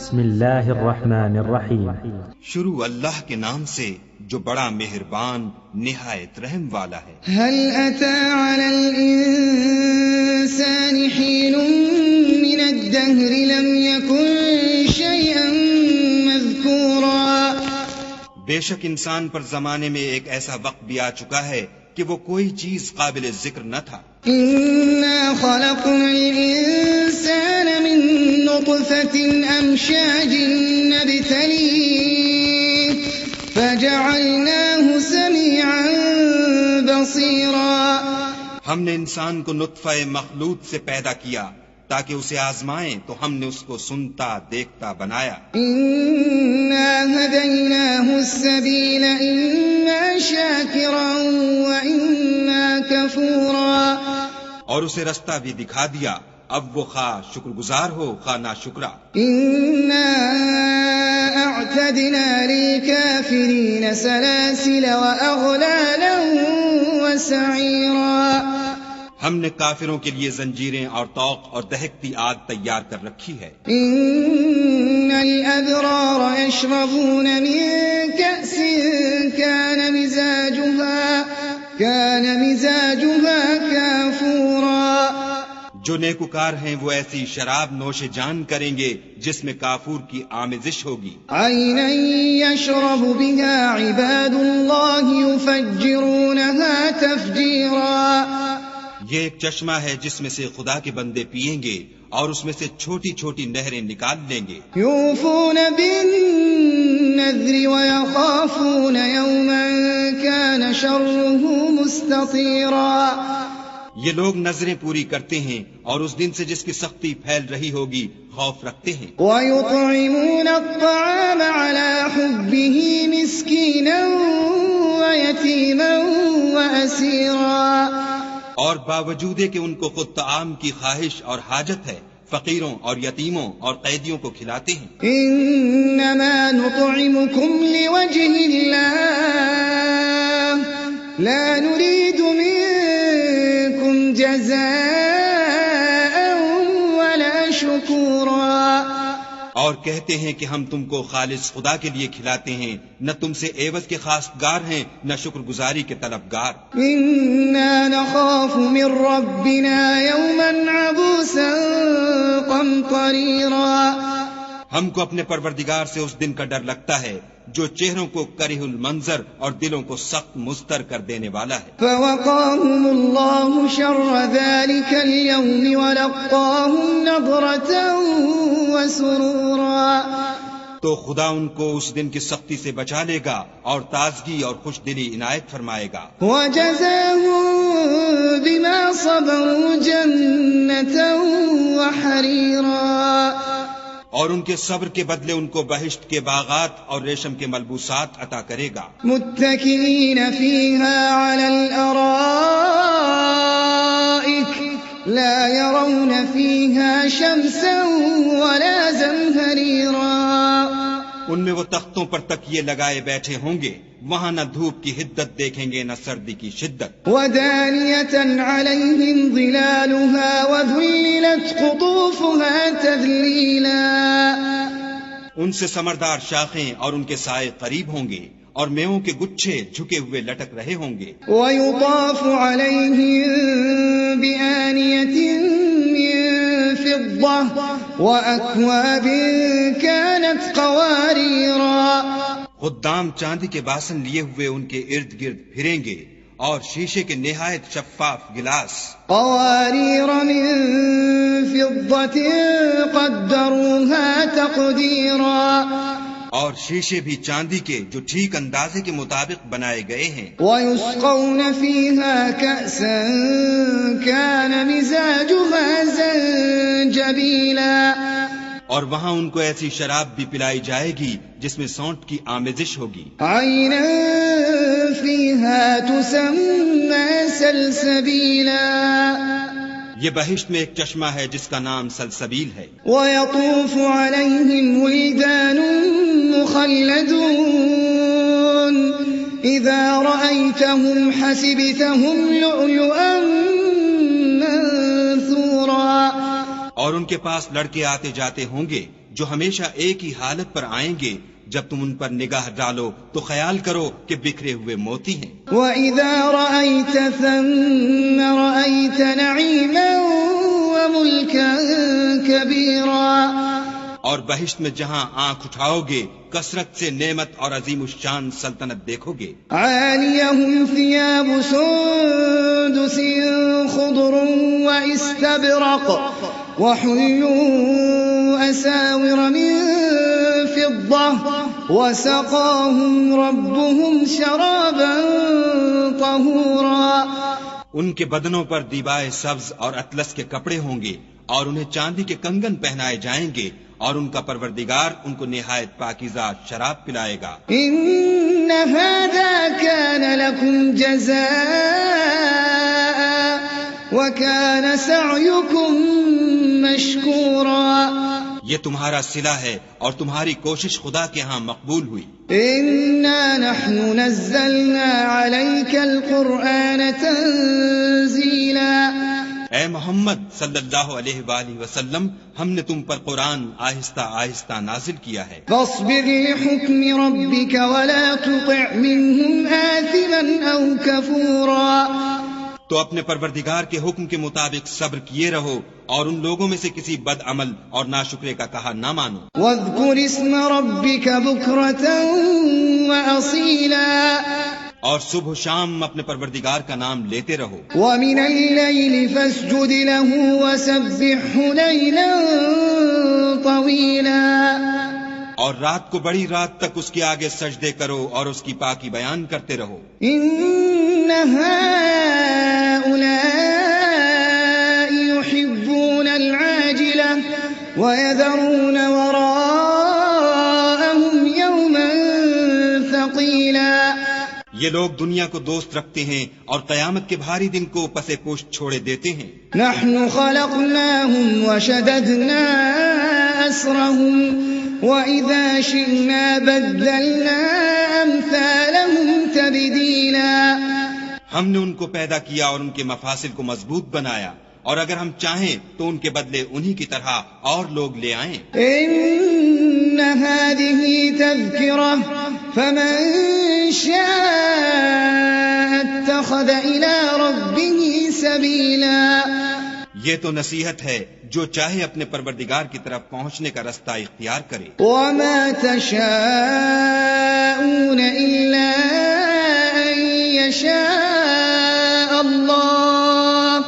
بسم اللہ الرحمن الرحیم. شروع اللہ کے نام سے جو بڑا مہربان نہایت رحم والا ہے. هل أتى على الإنسان حين من الدهر لم يكن شيئا مذكورا. بے شک انسان پر زمانے میں ایک ایسا وقت بھی آ چکا ہے کہ وہ کوئی چیز قابل ذکر نہ تھا. إنا خلقنا الإنسان من نطفة أمشاج نبتليه فجعلناه سميعا بصيرا. ہم نے انسان کو نطفہ مخلوط سے پیدا کیا تاکہ اسے آزمائیں تو ہم نے اس کو سنتا دیکھتا بنایا. إنا هديناه السبيل إما شاكرا وإما كفورا. اور اسے رستہ بھی دکھا دیا، اب وہ خواہ شکر گزار ہو خواہ ناشکرا. إنا أعتدنا للكافرين سلاسل وأغلالا وسعيرا. ہم نے کافروں کے لیے زنجیریں اور طوق اور دہکتی آگ تیار کر رکھی ہے. إن الأبرار يشربون من كأس كان مزاجها كافورا. جو نیکوکار ہیں وہ ایسی شراب نوش جان کریں گے جس میں کافور کی آمیزش ہوگی. عينا يشرب بها عباد الله يفجرونها تفجيرا. یہ ایک چشمہ ہے جس میں سے خدا کے بندے پیئیں گے اور اس میں سے چھوٹی چھوٹی نہریں نکال لیں گے. يوفون بالنذر ويخافون يوما كان شره مستطيرا. یہ لوگ نظریں پوری کرتے ہیں اور اس دن سے جس کی سختی پھیل رہی ہوگی خوف رکھتے ہیں. ويطعمون الطعام على حبه مسكينا ويتيما وأسيرا. اور باوجود کہ ان کو خود طعام کی خواہش اور حاجت ہے فقیروں اور یتیموں اور قیدیوں کو کھلاتے ہیں. انما نطعمكم لوجه الله لا نريد منكم جزاء ولا شكورا. اور کہتے ہیں کہ ہم تم کو خالص خدا کے لیے کھلاتے ہیں، نہ تم سے عوض کے خواستگار ہیں نہ شکر گزاری کے طلبگار. إنا نخاف من ربنا يوما عبوسا قمطريرا. ہم کو اپنے پروردگار سے اس دن کا ڈر لگتا ہے جو چہروں کو کرہ المنظر اور دلوں کو سخت مضطر کر دینے والا ہے. فوقاهم الله شر ذلك اليوم ولقاهم نضرة وسرورا. تو خدا ان کو اس دن کی سختی سے بچا لے گا اور تازگی اور خوش دلی عنایت فرمائے گا. وجزاهم بما صبروا جنة وحريرا. اور ان کے صبر کے بدلے ان کو بہشت کے باغات اور ریشم کے ملبوسات عطا کرے گا. متكئين فيها على الأرائك لا يرون فيها شمسا ولا زمهريرا. ان میں وہ تختوں پر تکیے لگائے بیٹھے ہوں گے، وہاں نہ دھوپ کی حدت دیکھیں گے نہ سردی کی شدت. ودانية عليهم ظلالها وذللت قطوفها تذليلا. ان سے ثمردار شاخیں اور ان کے سائے قریب ہوں گے اور میووں کے گچھے جھکے ہوئے لٹک رہے ہوں گے. ويطاف عليهم بآنية من فضة وأكواب كانت قواريرا. خدام چاندی کے باسن لیے ہوئے ان کے ارد گرد پھریں گے اور شیشے کے نہایت شفاف گلاس. قوارير من فضة قدروها تقديرا. اور شیشے بھی چاندی کے جو ٹھیک اندازے کے مطابق بنائے گئے ہیں. ويسقون فيها كأسا كان مزاجها زنجبيلا. اور وہاں ان کو ایسی شراب بھی پلائی جائے گی جس میں سونٹ کی آمیزش ہوگی. عينا فيها تسمى سلسبيلا. یہ بہشت میں ایک چشمہ ہے جس کا نام سلسبیل ہے. ويطوف عليهم ولدان مخلدون إذا رأيتهم حسبتهم لؤلؤا منثورا. اور ان کے پاس لڑکے آتے جاتے ہوں گے، جو ہمیشہ ایک ہی حالت پر آئیں گے. جب تم ان پر نگاہ ڈالو تو خیال کرو کہ بکھرے ہوئے موتی ہیں. وَإِذَا رَأَيْتَ ثَمَّ رَأَيْتَ نَعِيمًا وَمُلْكًا كَبِيرًا. اور بہشت میں جہاں آنکھ اٹھاؤ گے کثرت سے نعمت اور عظیم الشان سلطنت دیکھو گے. عَالِيَهُمْ ثِيَابُ سُندُسٍ خُضْرٌ وَإِسْتَبْرَقٍ وَحُلُّوا أَسَاوِرَ مِن فِضَّةٍ وَسَقَاهُمْ رَبُّهُمْ شَرَابًا طَهُورًا. ان کے بدنوں پر دیبائے سبز اور اطلس کے کپڑے ہوں گے اور انہیں چاندی کے کنگن پہنائے جائیں گے اور ان کا پروردگار ان کو نہایت پاکیزہ شراب پلائے گا. إِنَّ هَذَا كَانَ لَكُمْ جَزَاءً وَكَانَ سَعْيُكُمْ مَشْكُورًا. یہ تمہارا صلہ ہے اور تمہاری کوشش خدا کے ہاں مقبول ہوئی. إِنَّا نَحْنُ نَزَّلْنَا عَلَيْكَ الْقُرْآنَ تَنزِيلًا. اے محمد صلی اللہ علیہ وآلہ وسلم ہم نے تم پر قرآن آہستہ آہستہ نازل کیا ہے. فاصبر لحكم ربك ولا تطع منهم آثما أو كفورا. تو اپنے پروردگار کے حکم کے مطابق صبر کیے رہو اور ان لوگوں میں سے کسی بد عمل اور ناشکرے کا کہا نہ مانو. واذكر اسم ربك بكرة وأصيلا. اور صبح و شام اپنے پروردگار کا نام لیتے رہو. ومن الليل فاسجد له وسبحه ليلا طويلا. اور رات کو بڑی رات تک اس کے آگے سجدے کرو اور اس کی پاکی بیان کرتے رہو. إن هؤلاء يحبون العاجلة ويذرون وراءهم يوما ثقيلا. یہ لوگ دنیا کو دوست رکھتے ہیں اور قیامت کے بھاری دن کو پس پشت چھوڑے دیتے ہیں. نحن خلقناهم وشددنا أسرهم وإذا شئنا بدلنا أمثالهم تبديلا. ہم نے ان کو پیدا کیا اور ان کے مفاصل کو مضبوط بنایا اور اگر ہم چاہیں تو ان کے بدلے انہی کی طرح اور لوگ لے آئیں. إن هذه تذكرة فمن شاء اتخذ إلى ربه سبيلا. یہ تو نصیحت ہے جو چاہے اپنے پروردگار کی طرف پہنچنے کا رستہ اختیار کرے. وما تشاءون إلا أن يشاء الله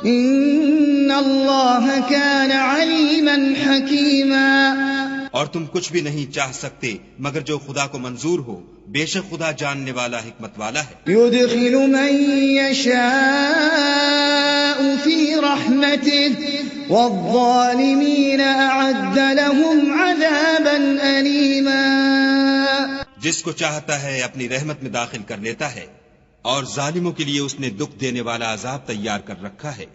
إن الله كان عليما حكيما. اور تم کچھ بھی نہیں چاہ سکتے مگر جو خدا کو منظور ہو، بے شک خدا جاننے والا حکمت والا ہے. يدخل من يشاء في رحمته والظالمين أعد لهم عذابا أليما. جس کو چاہتا ہے اپنی رحمت میں داخل کر لیتا ہے اور ظالموں کے لیے اس نے دکھ دینے والا عذاب تیار کر رکھا ہے.